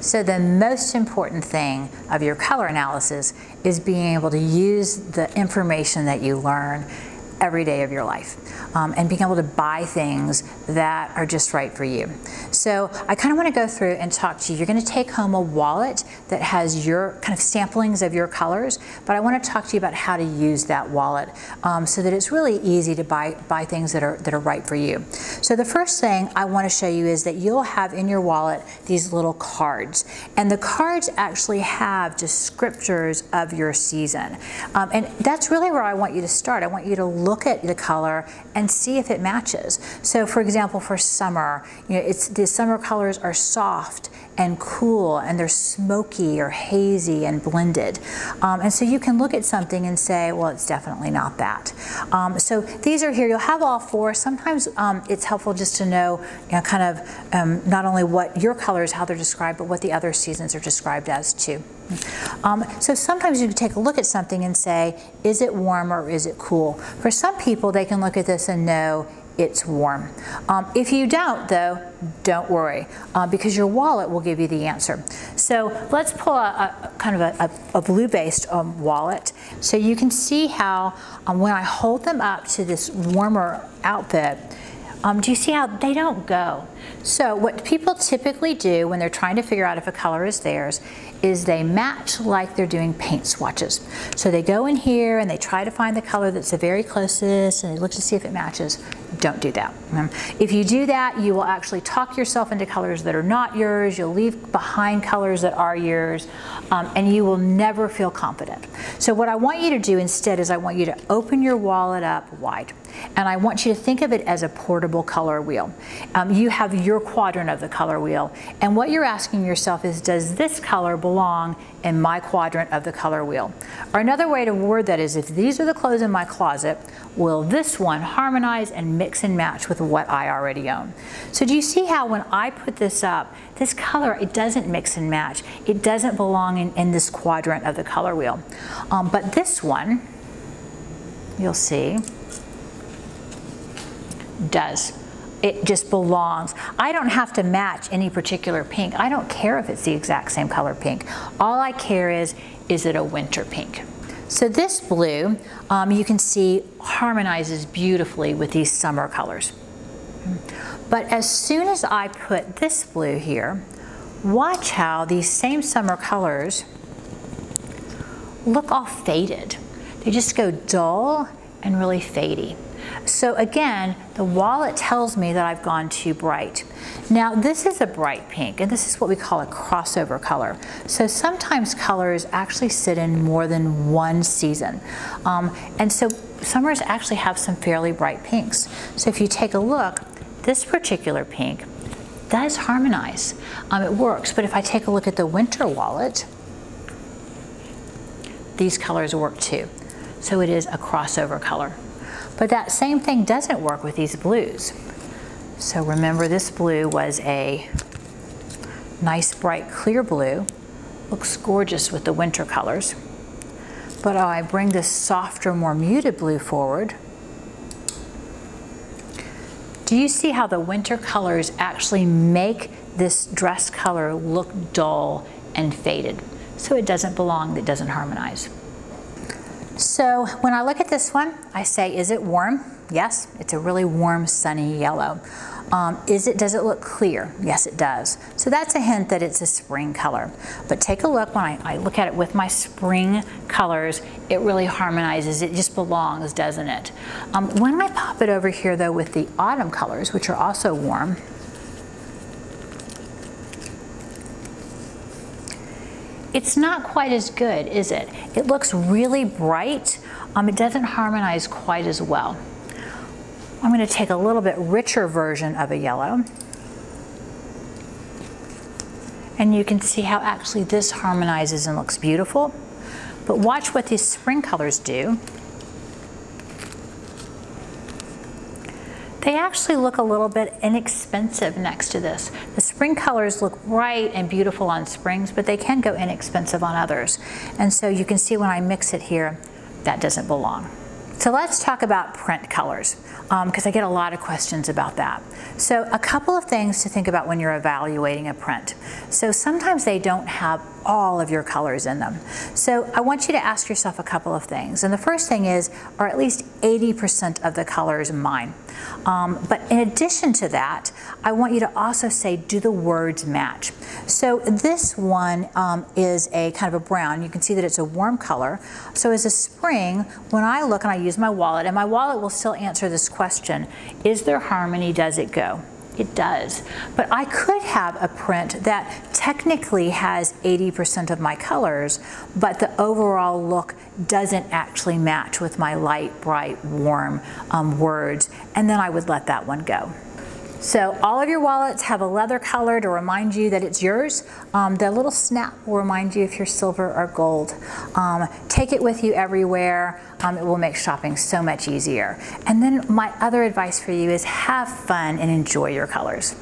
So the most important thing of your color analysis is being able to use the information that you learn every day of your life, and being able to buy things that are just right for you. So I kind of want to go through and talk to you. You're going to take home a wallet that has your kind of samplings of your colors, but I want to talk to you about how to use that wallet so that it's really easy to buy things that are right for you. So the first thing I want to show you is that you'll have in your wallet these little cards, and the cards actually have descriptors of your season, and that's really where I want you to start. I want you to look at the color and see if it matches. So for example, for summer, the summer colors are soft and cool, and they're smoky or hazy and blended. And so you can look at something and say, well, it's definitely not that. So these are here. You'll have all four. Sometimes it's helpful just to know, kind of not only what your colors, how they're described, but what the other seasons are described as too. So sometimes you can take a look at something and say, is it warm or is it cool? For some people, they can look at this and know it's warm. If you don't, though, don't worry, because your wallet will give you the answer. So let's pull a kind of a blue-based wallet. So you can see how when I hold them up to this warmer outfit, do you see how they don't go? So what people typically do when they're trying to figure out if a color is theirs is they match like they're doing paint swatches. So they go in here and they try to find the color that's the very closest and they look to see if it matches. Don't do that. If you do that, you will actually talk yourself into colors that are not yours. You'll leave behind colors that are yours, and you will never feel confident. So what I want you to do instead is I want you to open your wallet up wide. And I want you to think of it as a portable color wheel. You have your quadrant of the color wheel, and what you're asking yourself is, does this color belong in my quadrant of the color wheel? Or another way to word that is, if these are the clothes in my closet, will this one harmonize and mix and match with what I already own? So do you see how when I put this up, this color, it doesn't mix and match. It doesn't belong in this quadrant of the color wheel. But this one, you'll see, does. It just belongs. I don't have to match any particular pink. I don't care if it's the exact same color pink. All I care is it a winter pink? So this blue, you can see harmonizes beautifully with these summer colors. But as soon as I put this blue here, watch how these same summer colors look all faded. They just go dull and really fadey. So again, the wallet tells me that I've gone too bright. Now this is a bright pink, and this is what we call a crossover color. So sometimes colors actually sit in more than one season. And so summers actually have some fairly bright pinks. So if you take a look, this particular pink does harmonize. It works, but if I take a look at the winter wallet, these colors work too. So it is a crossover color. But that same thing doesn't work with these blues. So remember, this blue was a nice bright clear blue. Looks gorgeous with the winter colors. But I bring this softer, more muted blue forward. Do you see how the winter colors actually make this dress color look dull and faded? So it doesn't belong, it doesn't harmonize. So when I look at this one, I say, is it warm? Yes, it's a really warm, sunny yellow. Does it look clear? Yes, it does. So that's a hint that it's a spring color. But take a look, when I look at it with my spring colors, it really harmonizes. It just belongs, doesn't it? When I pop it over here though with the autumn colors, which are also warm, it's not quite as good, is it? It looks really bright. It doesn't harmonize quite as well. I'm going to take a little bit richer version of a yellow. And you can see how actually this harmonizes and looks beautiful. But watch what these spring colors do. They actually look a little bit inexpensive next to this. The spring colors look bright and beautiful on springs, but they can go inexpensive on others. And so you can see when I mix it here, that doesn't belong. So let's talk about print colors, because I get a lot of questions about that. So a couple of things to think about when you're evaluating a print. So sometimes they don't have all of your colors in them. So I want you to ask yourself a couple of things. And the first thing is, are at least 80% of the colors mine? But in addition to that, I want you to also say, do the words match? So this one is a kind of a brown. You can see that it's a warm color. So as a spring, when I look and I use my wallet, and my wallet will still answer this question, is there harmony, does it go? It does. But I could have a print that technically has 80% of my colors, but the overall look doesn't actually match with my light, bright, warm words, and then I would let that one go. So all of your wallets have a leather color to remind you that it's yours. The little snap will remind you if you're silver or gold. Take it with you everywhere. It will make shopping so much easier. And then my other advice for you is have fun and enjoy your colors.